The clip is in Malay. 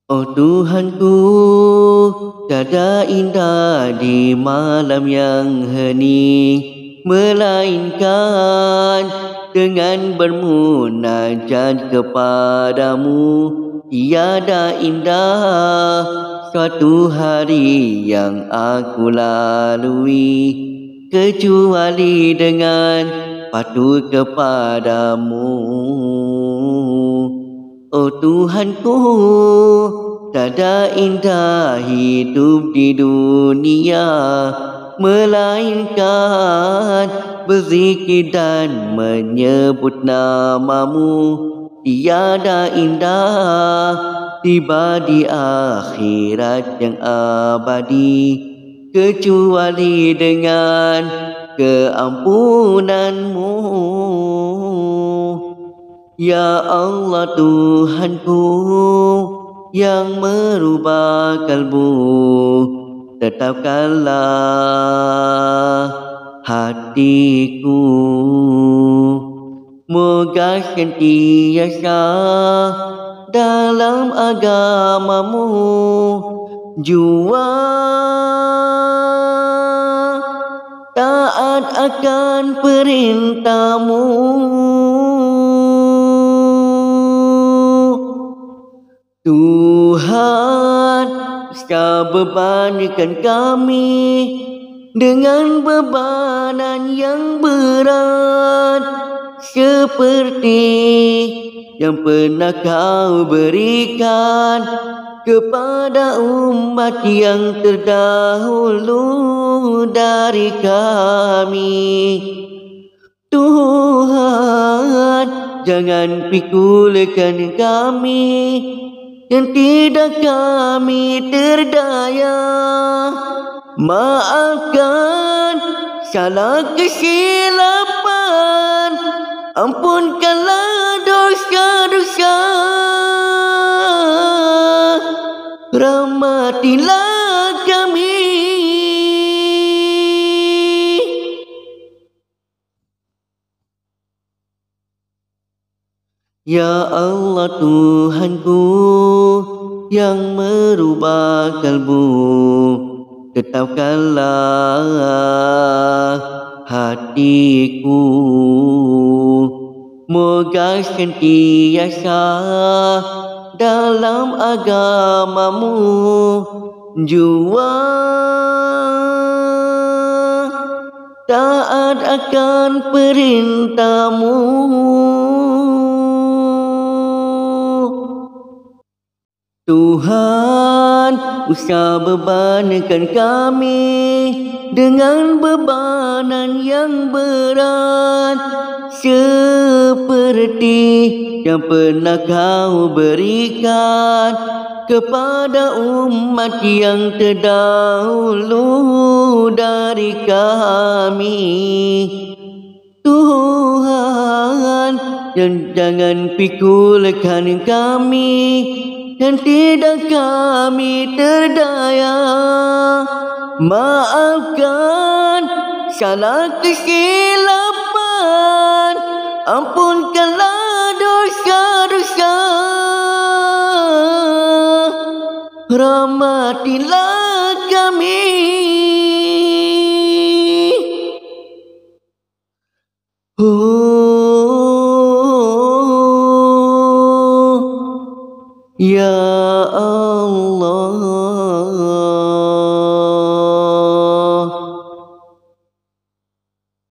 Oh Tuhanku, tiada indah di malam yang hening, melainkan dengan bermunajat kepadamu. Tiada indah suatu hari yang aku lalui, kecuali dengan patuh kepadamu. Oh Tuhanku, tiada indah hidup di dunia, melainkan berzikir dan menyebut namamu. Tiada indah tiba di akhirat yang abadi, kecuali dengan keampunanmu. Ya Allah Tuhanku yang merubah kalbu, tetapkanlah hatiku. Moga sentiasa dalam agamamu, jua taat akan perintahmu. Tuhan, tak bebankan kami dengan bebanan yang berat, seperti yang pernah Kau berikan kepada umat yang terdahulu dari kami. Tuhan, jangan pikulkan kami yang tidak kami terdaya. Maafkan salah kesilapan, ampunkanlah dosa-dosa, rahmatilah kami. Ya Allah Tuhanku yang merubah kalbu, tetapkanlah hatiku. Moga sentiasa dalam agamamu, jua taat akan perintahmu. Tuhan, usah bebankan kami dengan bebanan yang berat, seperti yang pernah Kau berikan kepada umat yang terdahulu dari kami. Tuhan, dan jangan pikulkan kami dan tidak kami terdaya. Maafkan salah kesilapan, ampunkanlah dosa-dosa, rahmatilah kami. Ya Allah.